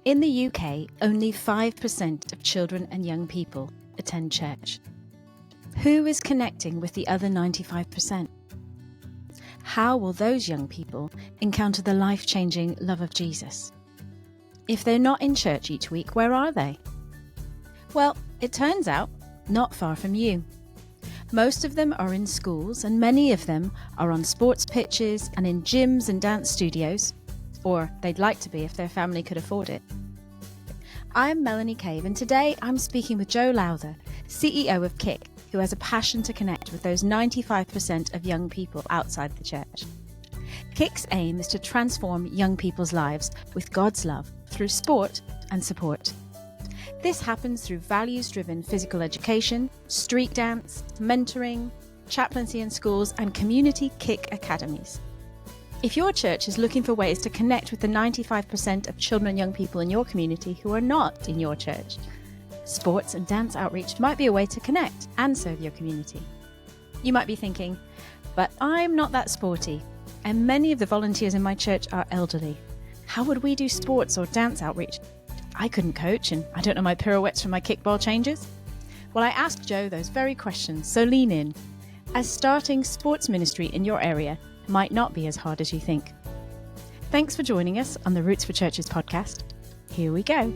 In the UK, only 5% of children and young people attend church. Who is connecting with the other 95%? How will those young people encounter the life-changing love of Jesus? If they're not in church each week, where are they? Well, it turns out, not far from you. Most of them are in schools, and many of them are on sports pitches and in gyms and dance studios, or they'd like to be if their family could afford it. I'm Melanie Cave, and today I'm speaking with Jo Lowther, CEO of Kick, who has a passion to connect with those 95% of young people outside the church. Kick's aim is to transform young people's lives with God's love through sport and support. This happens through values-driven physical education, street dance, mentoring, chaplaincy in schools, and community Kick academies. If your church is looking for ways to connect with the 95% of children and young people in your community who are not in your church, sports and dance outreach might be a way to connect and serve your community. You might be thinking, but I'm not that sporty, and many of the volunteers in my church are elderly. How would we do sports or dance outreach? I couldn't coach, and I don't know my pirouettes from my kickball changes. Well, I asked Jo those very questions, so lean in, as starting sports ministry in your area might not be as hard as you think. Thanks for joining us on the Roots for Churches podcast. Here we go.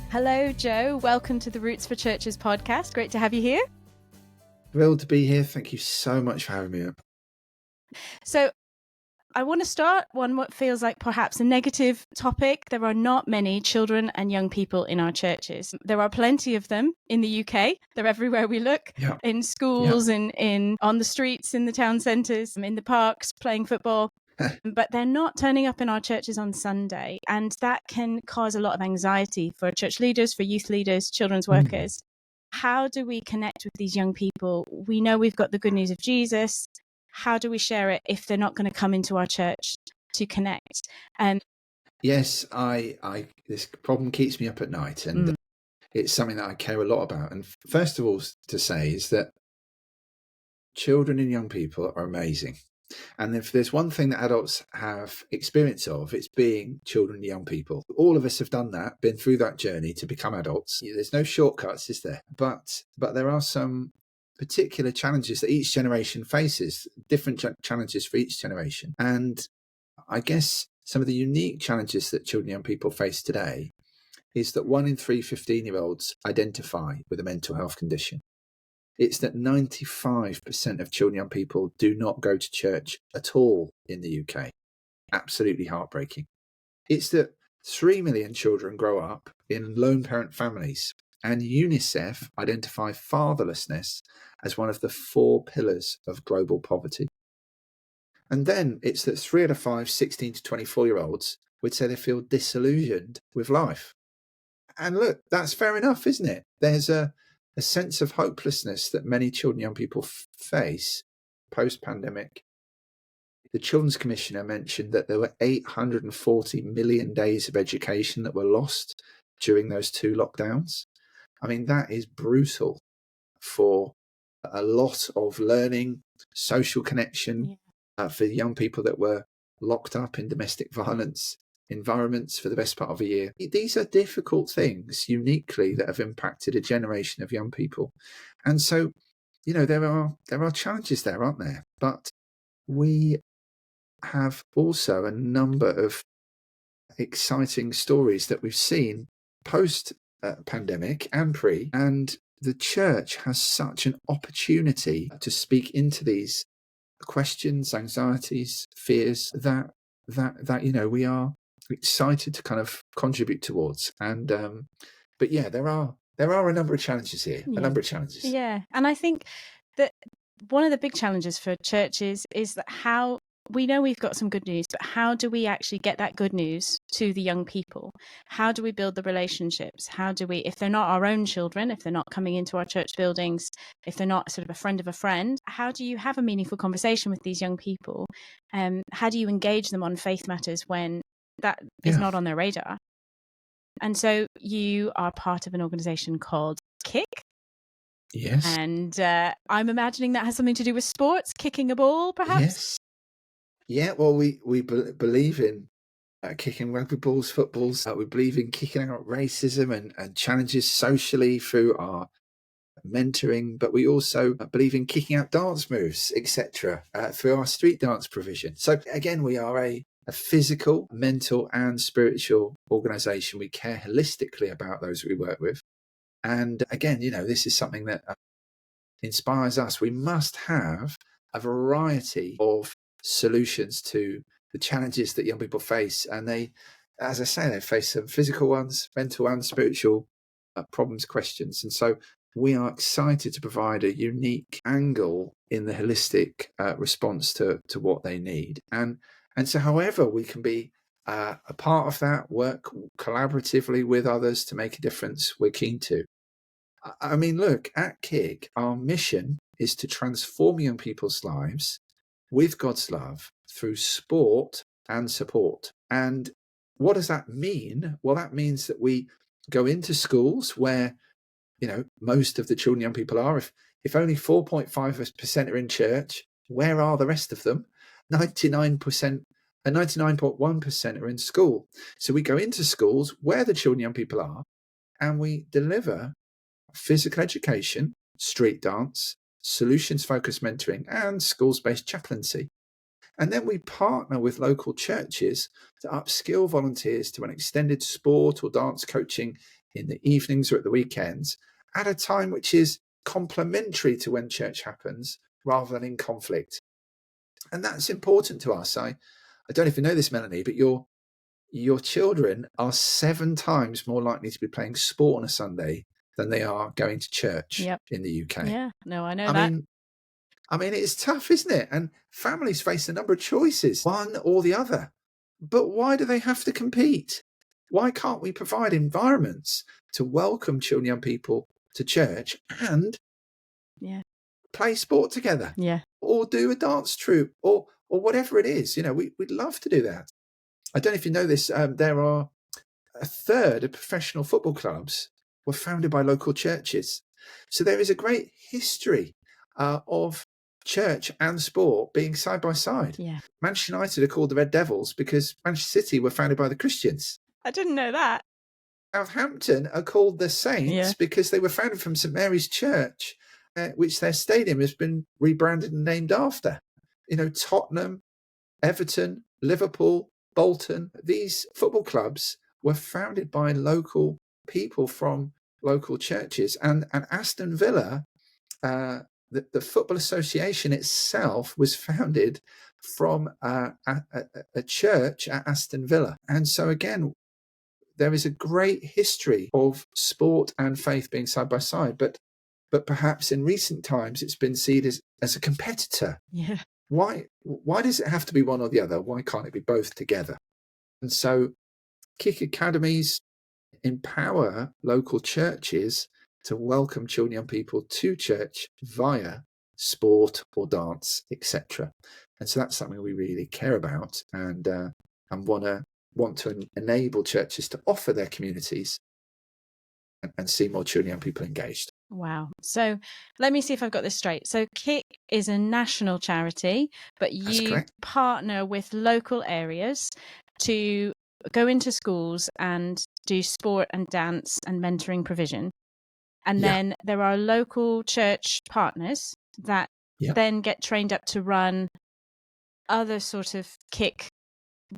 Hello, Jo. Welcome to the Roots for Churches podcast. Great to have you here. Thrilled to be here. Thank you so much for having me up. So I want to start on what feels like perhaps a negative topic. There are not many children and young people in our churches. There are plenty of them in the UK. They're everywhere we look, in schools, in on the streets, in the town centres, in the parks, playing football. But they're not turning up in our churches on Sunday. And that can cause a lot of anxiety for church leaders, for youth leaders, children's workers. How do we connect with these young people? We know we've got the good news of Jesus. How do we share it if they're not going to come into our church to connect? Yes, I this problem keeps me up at night, and it's something that I care a lot about. And first of all, to say is that children and young people are amazing. And if there's one thing that adults have experience of, it's being children and young people. All of us have done that, been through that journey to become adults. There's no shortcuts, is there? But there are some particular challenges that each generation faces, different challenges for each generation. And I guess some of the unique challenges that children and young people face today is that 1 in 3 15-year-olds identify with a mental health condition. It's that 95% of children and young people do not go to church at all in the UK. Absolutely heartbreaking. It's that 3 million children grow up in lone parent families, and UNICEF identify fatherlessness as one of the 4 pillars of global poverty. And then it's that 3 out of 5 16 to 24-year-olds would say they feel disillusioned with life. And look, that's fair enough, isn't it? There's a sense of hopelessness that many children and young people face post-pandemic. The Children's Commissioner mentioned that there were 840 million days of education that were lost during those 2 lockdowns. I mean, that is brutal for a lot of learning, social connection, for young people that were locked up in domestic violence environments for the best part of a year. These are difficult things uniquely that have impacted a generation of young people. And so, there are challenges there, aren't there? But we have also a number of exciting stories that we've seen post pandemic and pre, and the church has such an opportunity to speak into these questions, anxieties, fears that we are excited to kind of contribute towards. And but there are a number of challenges here, and I think that one of the big challenges for churches is that how we know we've got some good news, but how do we actually get that good news to the young people? How do we build the relationships? How do we, if they're not our own children, if they're not coming into our church buildings, if they're not sort of a friend of a friend, how do you have a meaningful conversation with these young people? How do you engage them on faith matters when that is not on their radar? And so you are part of an organization called Kick. Yes. And I'm imagining that has something to do with sports, kicking a ball, perhaps? Yes. Yeah, well, we believe in kicking rugby balls, footballs. We believe in kicking out racism and challenges socially through our mentoring, but we also believe in kicking out dance moves, etc., through our street dance provision. So again, we are a physical, mental, and spiritual organisation. We care holistically about those we work with. And again, this is something that inspires us. We must have a variety of solutions to the challenges that young people face. And they, as I say, they face some physical ones, mental and spiritual problems, questions. And so we are excited to provide a unique angle in the holistic response to what they need. And so however we can be a part of that, work collaboratively with others to make a difference, we're keen to. I mean, look, at Kick, our mission is to transform young people's lives with God's love through sport and support. And what does that mean? Well, that means that we go into schools where, most of the children, young people are. If only 4.5% are in church, where are the rest of them? 99% and 99.1% are in school. So we go into schools where the children, young people are, and we deliver physical education, street dance, solutions-focused mentoring, and schools-based chaplaincy. And then we partner with local churches to upskill volunteers to an extended sport or dance coaching in the evenings or at the weekends at a time which is complementary to when church happens rather than in conflict. And that's important to us. I don't know if you know this, Melanie, but your children are 7 times more likely to be playing sport on a Sunday than they are going to church in the UK. Yeah, no, I know that. I mean, it's tough, isn't it? And families face a number of choices, one or the other. But why do they have to compete? Why can't we provide environments to welcome children, young people to church and play sport together? Yeah. Or do a dance troupe or whatever it is. We'd love to do that. I don't know if you know this, there are a third of professional football clubs were founded by local churches. So there is a great history of church and sport being side by side. Yeah. Manchester United are called the Red Devils because Manchester City were founded by the Christians. I didn't know that. Southampton are called the Saints because they were founded from St Mary's Church, which their stadium has been rebranded and named after. Tottenham, Everton, Liverpool, Bolton, these football clubs were founded by local people from local churches. And Aston Villa, the Football Association itself was founded from a church at Aston Villa. And so again, there is a great history of sport and faith being side by side, but perhaps in recent times it's been seen as a competitor. Yeah. Why does it have to be one or the other? Why can't it be both together? And so Kick Academies empower local churches to welcome children, young people to church via sport or dance, etc. And so that's something we really care about and want to enable churches to offer their communities and see more children, young people engaged. Wow. So let me see if I've got this straight. So Kick is a national charity, but you partner with local areas to go into schools and do sport and dance and mentoring provision. And then there are local church partners that then get trained up to run other sort of Kick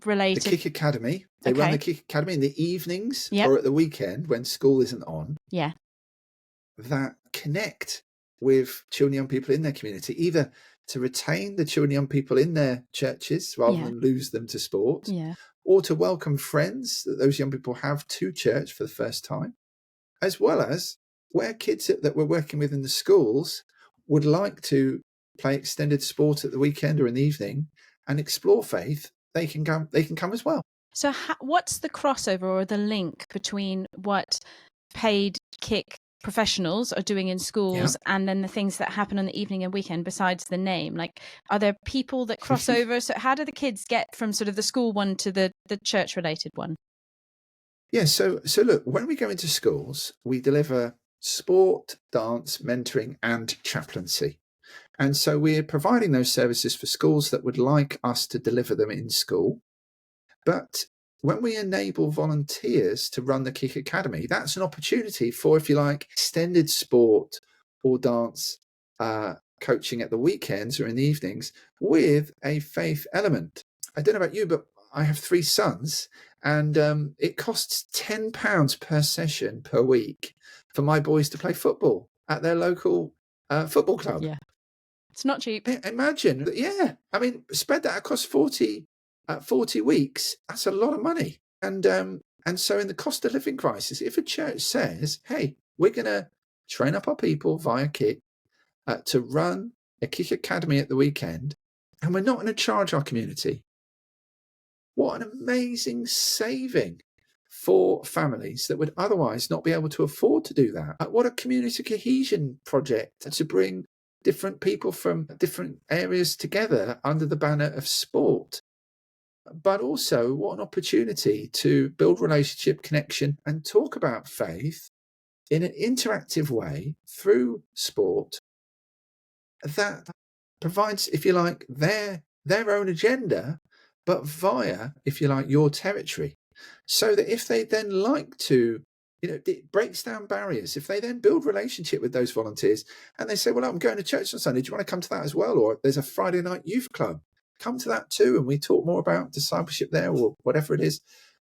related. The Kick Academy. They run the Kick Academy in the evenings or at the weekend when school isn't on. Yeah. That connect with children, young people in their community, either to retain the children, young people in their churches rather than lose them to sport, or to welcome friends that those young people have to church for the first time, as well as where kids that we're working with in the schools would like to play extended sport at the weekend or in the evening and explore faith, they can come as well. So what's the crossover or the link between what paid Kick professionals are doing in schools and then the things that happen on the evening and weekend besides the name? Like, are there people that cross over? So how do the kids get from sort of the school one to the church related one? Yeah, so look, when we go into schools, we deliver sport, dance, mentoring and chaplaincy. And so we're providing those services for schools that would like us to deliver them in school. But when we enable volunteers to run the Kick Academy, that's an opportunity for, if you like, extended sport or dance coaching at the weekends or in the evenings with a faith element. I don't know about you, but I have 3 sons, and it costs £10 per session per week for my boys to play football at their local football club. Yeah. It's not cheap. Imagine, yeah. I mean, spread that across 40 weeks. That's a lot of money. And so in the cost of living crisis, if a church says, hey, we're going to train up our people via Kick to run a Kick Academy at the weekend, and we're not going to charge our community, what an amazing saving for families that would otherwise not be able to afford to do that. What a community cohesion project to bring different people from different areas together under the banner of sport. But also, what an opportunity to build relationship, connection, and talk about faith in an interactive way through sport that provides, if you like, their own agenda, but via, if you like, your territory. So that if they then like to, it breaks down barriers. If they then build relationship with those volunteers and they say, well, I'm going to church on Sunday, do you want to come to that as well? Or there's a Friday night youth club, come to that too. And we talk more about discipleship there or whatever it is.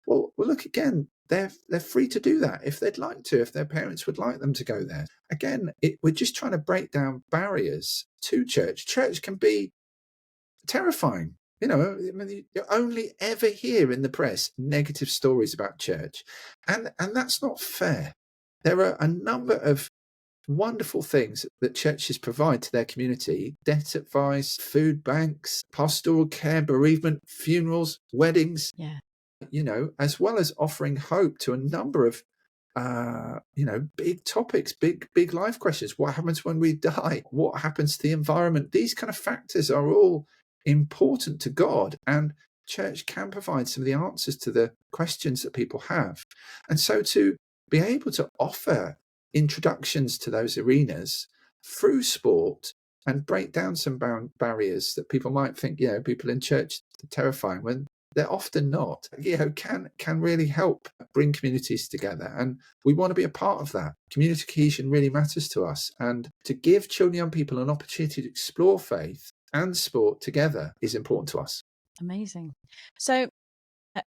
Well, look, again, they're free to do that if they'd like to, if their parents would like them to go there. Again, we're just trying to break down barriers to church. Church can be terrifying. I mean, you only ever hear in the press negative stories about church. And that's not fair. There are a number of wonderful things that churches provide to their community: debt advice, food banks, pastoral care, bereavement, funerals, weddings. Yeah. As well as offering hope to a number of, big topics, big life questions. What happens when we die? What happens to the environment? These kind of factors are all important to God, and church can provide some of the answers to the questions that people have. And so to be able to offer introductions to those arenas through sport and break down some barriers that people might think, people in church are terrifying, when they're often not, can really help bring communities together. And we want to be a part of that. Community cohesion really matters to us. And to give children and young people an opportunity to explore faith and sport together is important to us. Amazing. So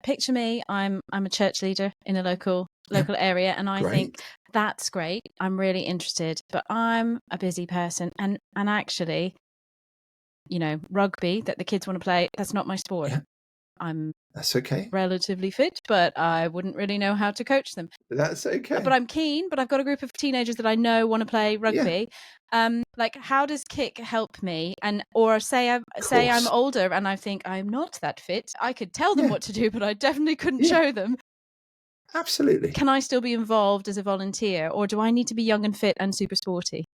picture me, I'm a church leader in a local area, and I think that's great. I'm really interested, but I'm a busy person, and actually, rugby that the kids want to play, that's not my sport. Yeah. That's okay. Relatively fit, but I wouldn't really know how to coach them. That's okay. But I'm keen, but I've got a group of teenagers that I know want to play rugby. Yeah. How does Kick help me? Or say I'm older and I think I'm not that fit. I could tell them what to do, but I definitely couldn't show them. Absolutely. Can I still be involved as a volunteer, or do I need to be young and fit and super sporty?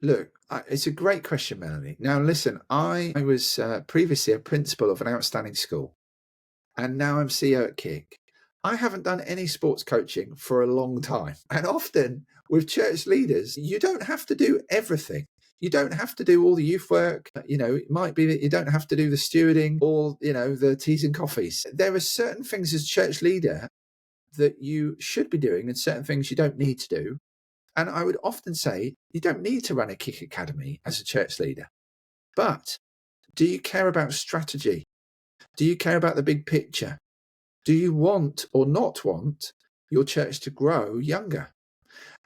Look, it's a great question, Melanie. Now, listen, I was previously a principal of an outstanding school, and now I'm CEO at Kick. I haven't done any sports coaching for a long time. And often with church leaders, you don't have to do everything. You don't have to do all the youth work. It might be that you don't have to do the stewarding or, the teas and coffees. There are certain things as church leader that you should be doing and certain things you don't need to do. And I would often say you don't need to run a Kick Academy as a church leader. But do you care about strategy? Do you care about the big picture? Do you want or not want your church to grow younger?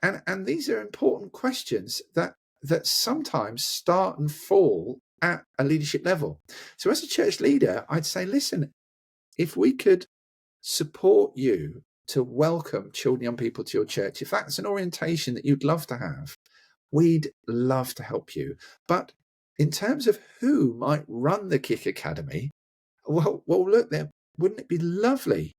And these are important questions that sometimes start and fall at a leadership level. So as a church leader, I'd say, listen, if we could support you to welcome children, young people to your church, if that's an orientation that you'd love to have, we'd love to help you. But in terms of who might run the Kick Academy, well, look, there wouldn't it be lovely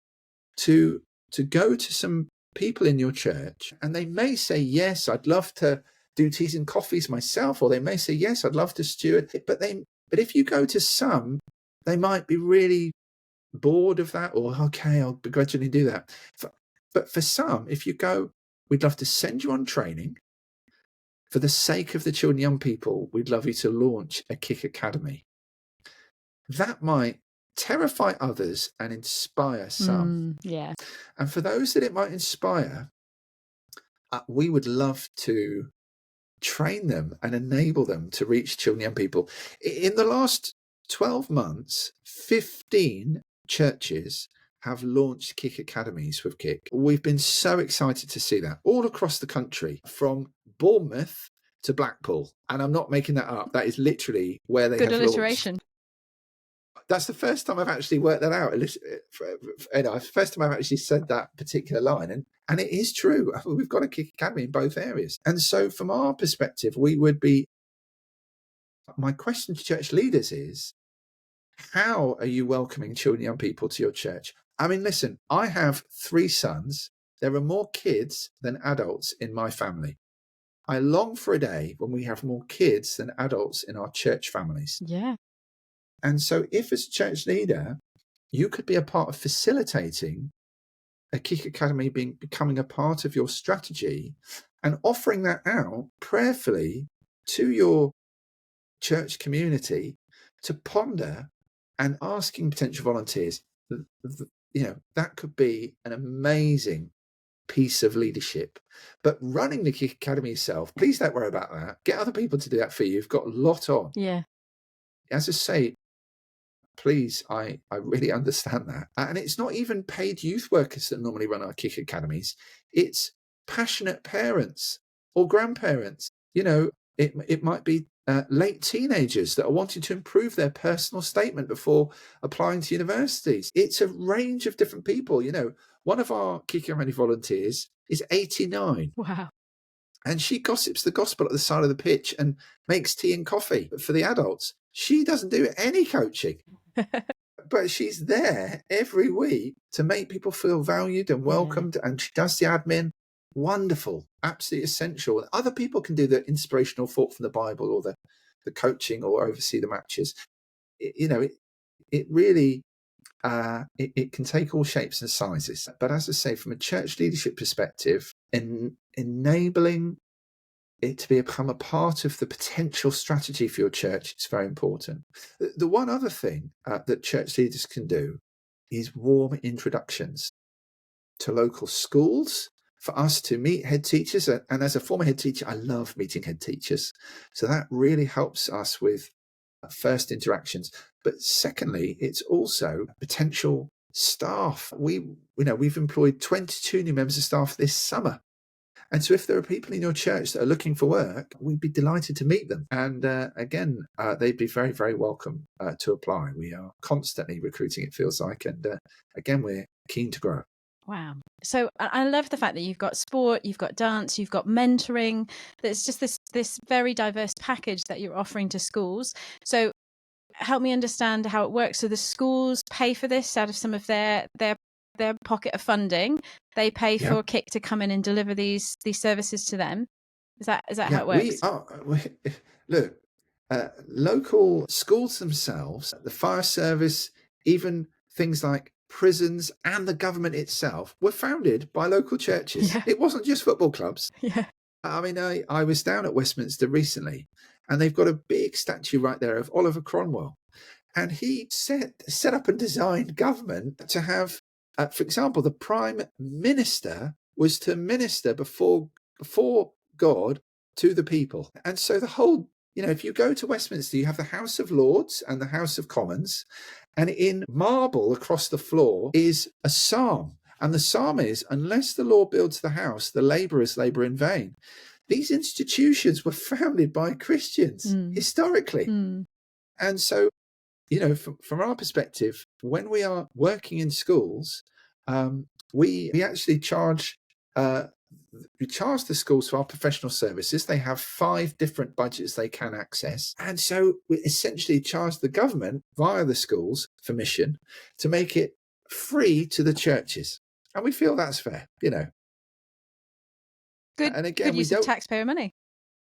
to go to some people in your church, and they may say, yes, I'd love to do teas and coffees myself, or they may say, yes, I'd love to steward. But if you go to some, they might be really bored of that, or okay, I'll begrudgingly do that. But for some, if you go, we'd love to send you on training. For the sake of the children and young people, we'd love you to launch a Kick Academy. That might terrify others and inspire some. Yeah. And for those that it might inspire, we would love to train them and enable them to reach children and young people. In the last 12 months, 15 churches have launched Kick Academies with Kick. We've been so excited to see that all across the country, from Bournemouth to Blackpool. And I'm not making that up. That is literally where they Good have alliteration. launched. That's the first time I've actually worked that out. The first time I've actually said that particular line. And it is true. We've got a Kick Academy in both areas. And so from our perspective, my question to church leaders is, how are you welcoming children and young people to your church? I mean, listen, I have 3 sons. There are more kids than adults in my family. I long for a day when we have more kids than adults in our church families. Yeah. And so if as a church leader, you could be a part of facilitating a Kick Academy becoming a part of your strategy and offering that out prayerfully to your church community to ponder, and asking potential volunteers, that could be an amazing piece of leadership. But running the Kick Academy yourself, please don't worry about that. Get other people to do that for you. You've got a lot on. Yeah. As I say, please, I really understand that. And it's not even paid youth workers that normally run our Kick Academies. It's passionate parents or grandparents. It might be late teenagers that are wanting to improve their personal statement before applying to universities. It's a range of different people. One of our Kick Academy volunteers is 89. Wow. And she gossips the gospel at the side of the pitch and makes tea and coffee for the adults. She doesn't do any coaching, but she's there every week to make people feel valued and welcomed. And she does the admin. Wonderful, absolutely essential. Other people can do the inspirational thought from the Bible or the coaching or oversee the matches. It really it can take all shapes and sizes. But as I say, from a church leadership perspective, enabling it to become a part of the potential strategy for your church is very important. The one other thing that church leaders can do is warm introductions to local schools, for us to meet head teachers. And as a former head teacher, I love meeting head teachers. So that really helps us with first interactions. But secondly, it's also potential staff. We've employed 22 new members of staff this summer. And so if there are people in your church that are looking for work, we'd be delighted to meet them. And again, they'd be very, very welcome to apply. We are constantly recruiting, it feels like. And again, we're keen to grow. Wow. So I love the fact that you've got sport, you've got dance, you've got mentoring. There's just this very diverse package that you're offering to schools. So help me understand how it works. So the schools pay for this out of some of their pocket of funding. They pay for Kick to come in and deliver these services to them. Is that how it works? Look, local schools themselves, the fire service, even things like prisons and the government itself were founded by local churches. It wasn't just football clubs. I mean, I was down at Westminster recently, and they've got a big statue right there of Oliver Cromwell. And he set up and designed government to have, for example, the Prime Minister was to minister before God to the people. And so the whole, if you go to Westminster, you have the House of Lords and the House of Commons. And in marble across the floor is a psalm. And the psalm is, unless the Lord builds the house, the labourers labour in vain. These institutions were founded by Christians historically. And so, from our perspective, when we are working in schools, we actually charge the schools for our professional services. They have 5 different budgets they can access. And so we essentially charge the government via the schools for mission to make it free to the churches. And we feel that's fair, Good, and again, good use of taxpayer money.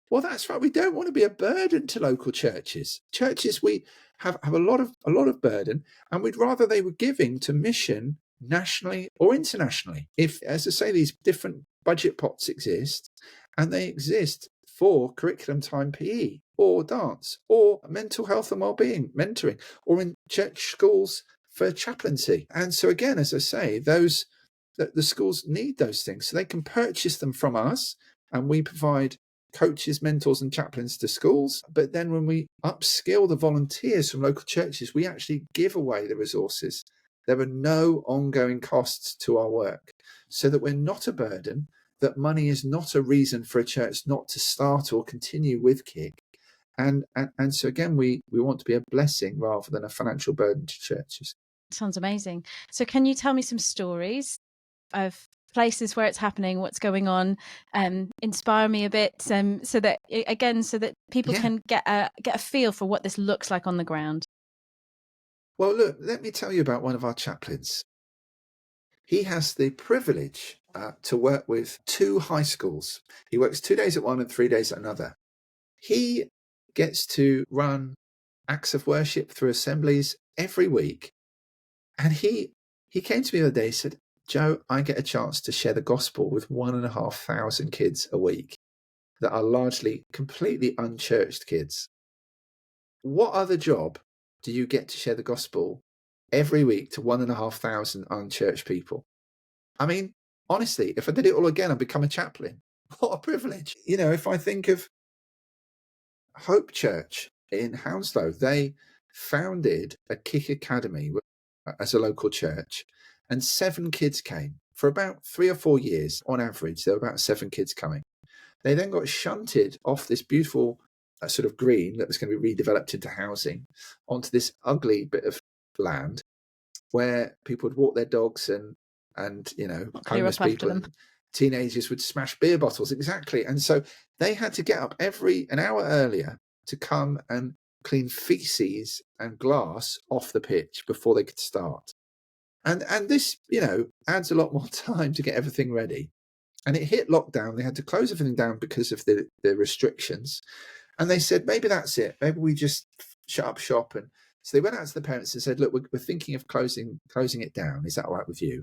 Well, that's right. We don't want to be a burden to local churches. Churches, we have a lot of burden, and we'd rather they were giving to mission nationally or internationally. If, as I say, these different budget pots exist, and they exist for curriculum time PE or dance or mental health and wellbeing mentoring, or in church schools for chaplaincy. And so again, as I say, the schools need those things, so they can purchase them from us, and we provide coaches, mentors and chaplains to schools. But then when we upskill the volunteers from local churches, we actually give away the resources. There are no ongoing costs to our work, so that we're not a burden, that money is not a reason for a church not to start or continue with KIC. And so again, we want to be a blessing rather than a financial burden to churches. Sounds amazing. So can you tell me some stories of places where it's happening, what's going on, inspire me a bit, so that people can get a feel for what this looks like on the ground? Well, look, let me tell you about one of our chaplains. He has the privilege to work with 2 high schools. He works 2 days at one and 3 days at another. He gets to run acts of worship through assemblies every week. And he came to me the other day and said, Joe, I get a chance to share the gospel with 1,500 kids a week that are largely completely unchurched kids. What other job do you get to share the gospel every week to 1,500 unchurched people? I mean, honestly, if I did it all again, I'd become a chaplain. What a privilege. You know, if I think of Hope Church in Hounslow, they founded a KIC Academy as a local church, and 7 kids came. For about 3 or 4 years, on average, there were about 7 kids coming. They then got shunted off this beautiful sort of green that was going to be redeveloped into housing onto this ugly bit of land where people would walk their dogs and you know, homeless people and teenagers would smash beer bottles. Exactly. And so they had to get up an hour earlier to come and clean feces and glass off the pitch before they could start. And this, you know, adds a lot more time to get everything ready. And it hit lockdown. They had to close everything down because of the restrictions. And they said, maybe that's it. Maybe we just shut up shop. And so they went out to the parents and said, look, we're thinking of closing it down. Is that all right with you?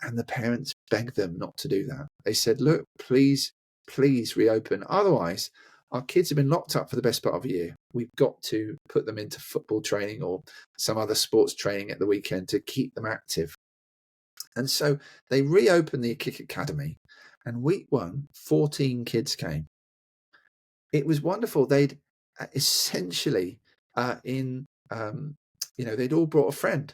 And the parents begged them not to do that. They said, look, please reopen. Otherwise, our kids have been locked up for the best part of a year. We've got to put them into football training or some other sports training at the weekend to keep them active. And so they reopened the KIC Academy, and week 1, 14 kids came. It was wonderful. They'd essentially they'd all brought a friend.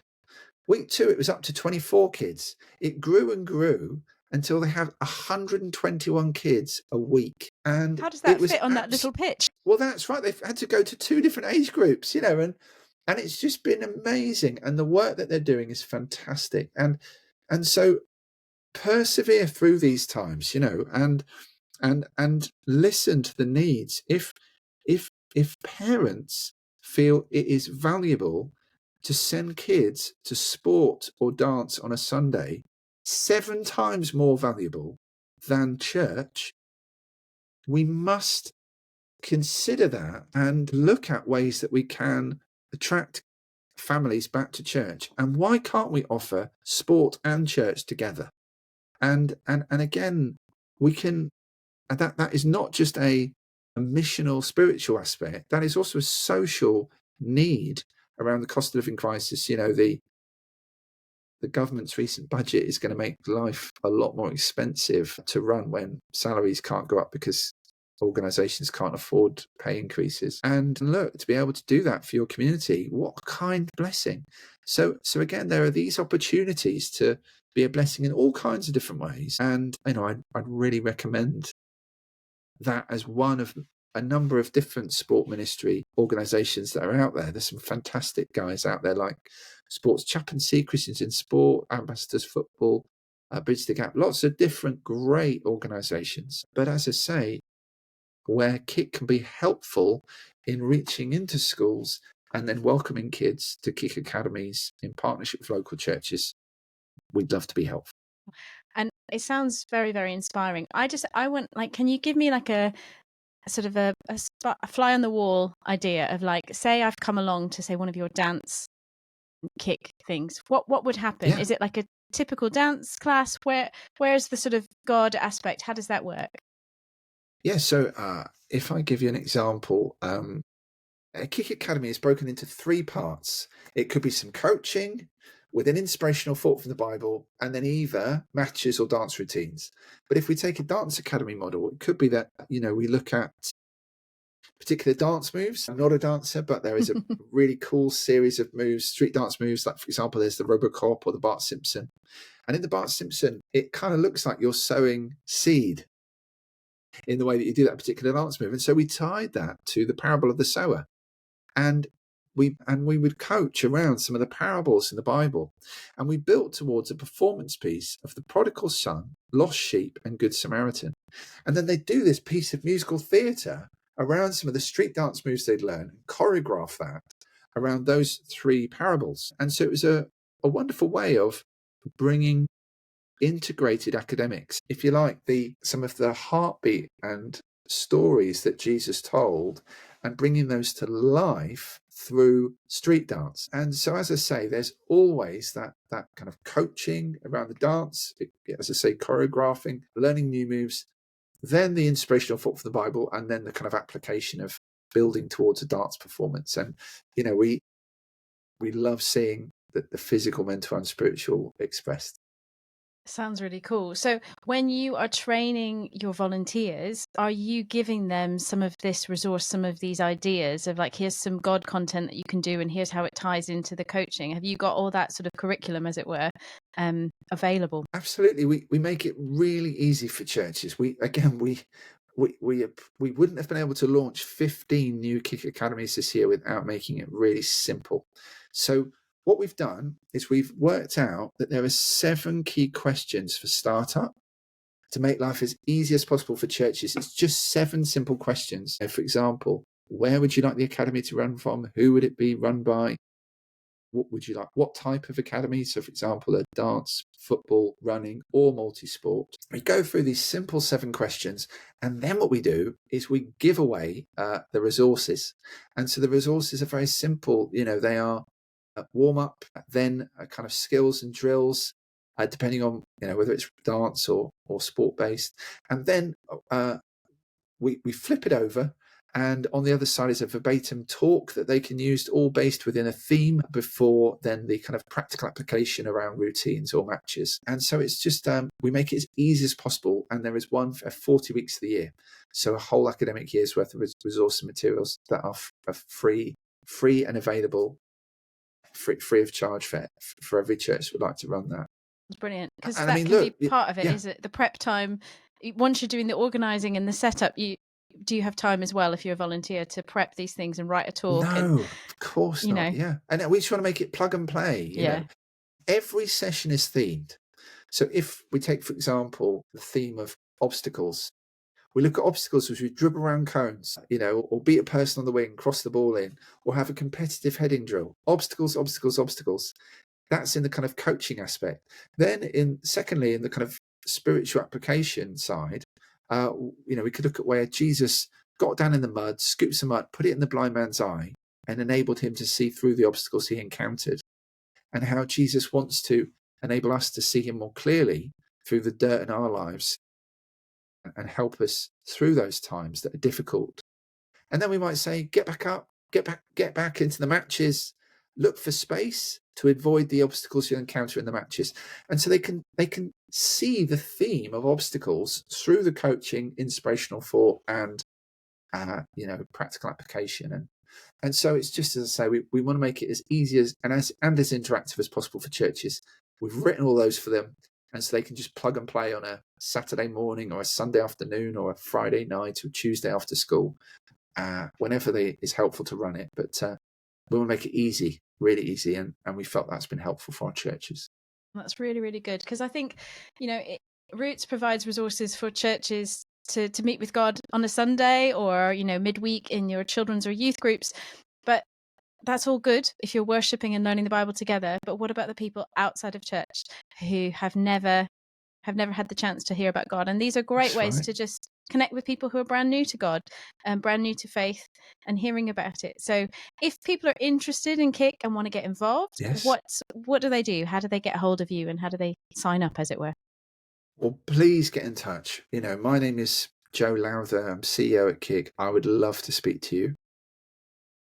Week 2, it was up to 24 kids. It grew and grew until they have 121 kids a week. And how does that fit on that little pitch? Well, that's right. They've had to go to 2 different age groups, you know, and it's just been amazing. And the work that they're doing is fantastic. And so persevere through these times, you know, and listen to the needs. If parents feel it is valuable to send kids to sport or dance on a Sunday, 7 times more valuable than church, we must consider that and look at ways that we can attract families back to church. And why can't we offer sport and church together? And again, we can. And that is not just a missional spiritual aspect. That is also a social need around the cost of living crisis. You know, the government's recent budget is going to make life a lot more expensive to run when salaries can't go up because organisations can't afford pay increases. And look, to be able to do that for your community, what a kind blessing. So again, there are these opportunities to be a blessing in all kinds of different ways. And, you know, I'd really recommend that as one of a number of different sport ministry organisations that are out there. There's some fantastic guys out there like Sports Chaplaincy, Christians in Sport, Ambassadors Football, Bridge the Gap, lots of different great organisations. But as I say, where KIC can be helpful in reaching into schools and then welcoming kids to KIC academies in partnership with local churches, we'd love to be helpful. And it sounds very, very inspiring. I want, like, can you give me like a sort of a fly on the wall idea of, like, say I've come along to, say, one of your dance KIC things. What would happen? Yeah. Is it like a typical dance class? Where's the sort of God aspect? How does that work? Yeah, so if I give you an example, a Kick Academy is broken into 3 parts. It could be some coaching with an inspirational thought from the Bible, and then either matches or dance routines. But if we take a dance academy model, it could be that, we look at particular dance moves. I'm not a dancer, but there is a really cool series of moves, street dance moves. Like, for example, there's the Robocop or the Bart Simpson. And in the Bart Simpson, it kind of looks like you're sowing seed in the way that you do that particular dance move. And so we tied that to the parable of the sower. And we would coach around some of the parables in the Bible. And we built towards a performance piece of the prodigal son, lost sheep, and good Samaritan. And then they'd do this piece of musical theatre around some of the street dance moves they'd learned and choreograph that around those 3 parables. And so it was a wonderful way of bringing integrated academics, if you like, some of the heartbeat and stories that Jesus told, and bringing those to life through street dance. And so, as I say, there's always that kind of coaching around the dance, as I say, choreographing, learning new moves, then the inspirational thought from the Bible, and then the kind of application of building towards a dance performance. And we love seeing the physical, mental, and spiritual expressed. Sounds really cool. So when you are training your volunteers, are you giving them some of this resource, some of these ideas of like, here's some God content that you can do and here's how it ties into the coaching? Have you got all that sort of curriculum, as it were, available? Absolutely. We make it really easy for churches. We wouldn't have been able to launch 15 new Kick Academies this year without making it really simple. So what we've done is we've worked out that there are 7 key questions for startup to make life as easy as possible for churches. It's just 7 simple questions. So for example, where would you like the academy to run from? Who would it be run by? What would you like? What type of academy? So for example, a dance, football, running, or multi-sport. We go through these simple 7 questions, and then what we do is we give away the resources. And so the resources are very simple. They are warm up, then kind of skills and drills, depending on whether it's dance or sport based, and then we flip it over, and on the other side is a verbatim talk that they can use, all based within a theme, before then the kind of practical application around routines or matches. And so it's just we make it as easy as possible, and there is one for 40 weeks of the year, so a whole academic year's worth of resource and materials that are free and available, free of charge for every church that would like to run that. It's brilliant, because that can be part of it, yeah. is it? The prep time, once you're doing the organising and the setup, do you have time as well, if you're a volunteer, to prep these things and write a talk? No, of course not. Yeah. And we just want to make it plug and play. You know, every session is themed. So if we take, for example, the theme of obstacles, we look at obstacles as we dribble around cones, or beat a person on the wing, cross the ball in, or have a competitive heading drill. Obstacles, obstacles, obstacles. That's in the kind of coaching aspect. Then secondly, in the kind of spiritual application side, we could look at where Jesus got down in the mud, scooped some mud, put it in the blind man's eye, and enabled him to see through the obstacles he encountered, and how Jesus wants to enable us to see him more clearly through the dirt in our lives and help us through those times that are difficult. And then we might say, get back up, get back into the matches, look for space to avoid the obstacles you encounter in the matches. And so they can see the theme of obstacles through the coaching, inspirational thought, and practical application. And so it's just, as I say, we want to make it as easy as interactive as possible for churches. We've written all those for them, and so they can just plug and play on a Saturday morning or a Sunday afternoon or a Friday night or Tuesday after school, whenever is helpful to run it. But we want to make it easy, really easy, and we felt that's been helpful for our churches. That's really, really good, because I think, Roots provides resources for churches to meet with God on a Sunday or, midweek in your children's or youth groups. But that's all good if you're worshipping and learning the Bible together. But what about the people outside of church who have never had the chance to hear about God? And these are great ways to just connect with people who are brand new to God and brand new to faith and hearing about it. So if people are interested in Kick and want to get involved, what do they do? How do they get a hold of you, and how do they sign up, as it were? Well, please get in touch. My name is Jo Lowther. I'm CEO at Kick. I would love to speak to you.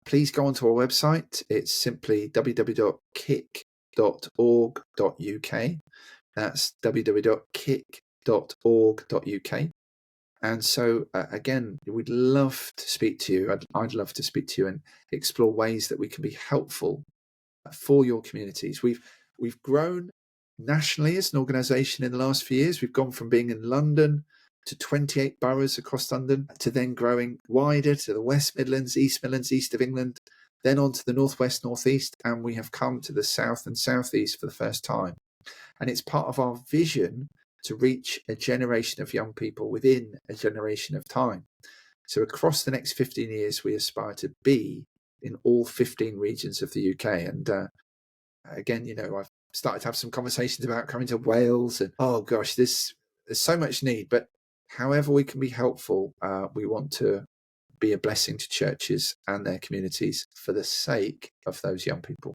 please go onto our website. It's simply www.kick.org.uk. That's www.kick.org.uk. And so, again, we'd love to speak to you. I'd love to speak to you and explore ways that we can be helpful for your communities. We've grown nationally as an organisation in the last few years. We've gone from being in London to 28 boroughs across London, to then growing wider to the West Midlands, East of England, then on to the Northwest, Northeast, and we have come to the South and Southeast for the first time. And it's part of our vision to reach a generation of young people within a generation of time. So across the next 15 years, we aspire to be in all 15 regions of the UK. And again, I've started to have some conversations about coming to Wales, and oh gosh, there's so much need. But however we can be helpful, we want to be a blessing to churches and their communities for the sake of those young people.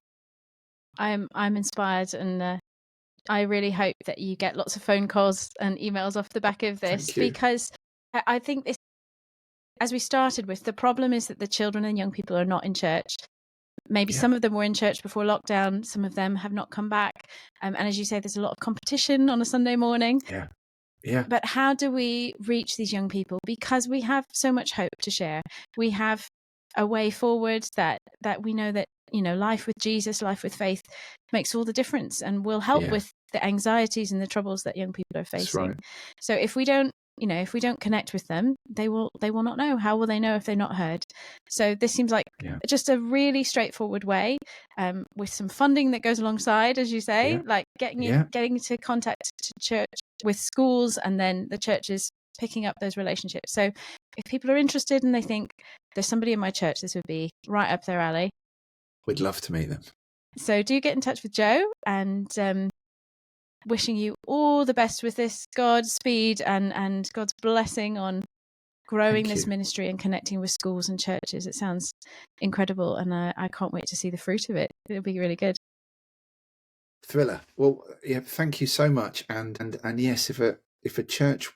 I'm inspired, and I really hope that you get lots of phone calls and emails off the back of this, because I think this, as we started with, the problem is that the children and young people are not in church. Maybe some of them were in church before lockdown. Some of them have not come back. And as you say, there's a lot of competition on a Sunday morning. Yeah. But how do we reach these young people? Because we have so much hope to share. We have a way forward that we know that, life with Jesus, life with faith makes all the difference, and will help with the anxieties and the troubles that young people are facing. That's right. So if we don't connect with them, they will not know. How will they know if they're not heard? So this seems like just a really straightforward way, with some funding that goes alongside, as you say, like getting into contact to church with schools, and then the churches picking up those relationships. So if people are interested and they think there's somebody in my church, this would be right up their alley. We'd love to meet them. So do get in touch with Jo, and wishing you all the best with this, Godspeed and God's blessing on growing this ministry and connecting with schools and churches. It sounds incredible, and I can't wait to see the fruit of it. It'll be really good. Thriller. Well, thank you so much. And yes, if a church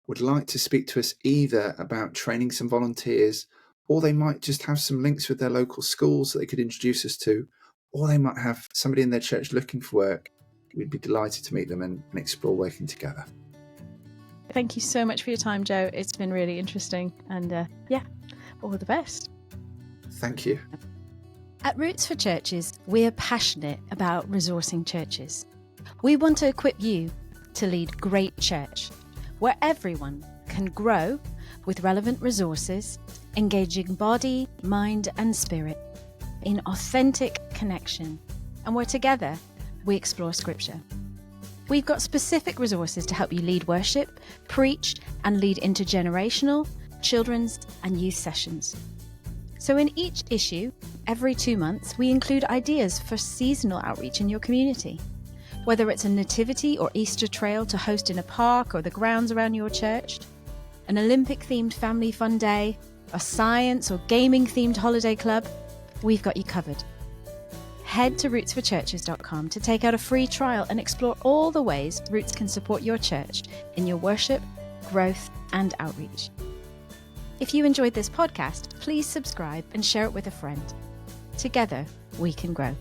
would like to speak to us either about training some volunteers, or they might just have some links with their local schools that they could introduce us to, or they might have somebody in their church looking for work, we'd be delighted to meet them and explore working together. Thank you so much for your time, Jo. It's been really interesting, and all the best. Thank you. At Roots for Churches, we are passionate about resourcing churches. We want to equip you to lead great church, where everyone can grow with relevant resources, engaging body, mind and spirit in authentic connection, and where together we explore scripture. We've got specific resources to help you lead worship, preach and lead intergenerational, children's and youth sessions. So in each issue, every 2 months, we include ideas for seasonal outreach in your community. Whether it's a nativity or Easter trail to host in a park or the grounds around your church, an Olympic-themed family fun day, a science or gaming-themed holiday club, we've got you covered. Head to rootsforchurches.com to take out a free trial and explore all the ways Roots can support your church in your worship, growth, and outreach. If you enjoyed this podcast, please subscribe and share it with a friend. Together, we can grow.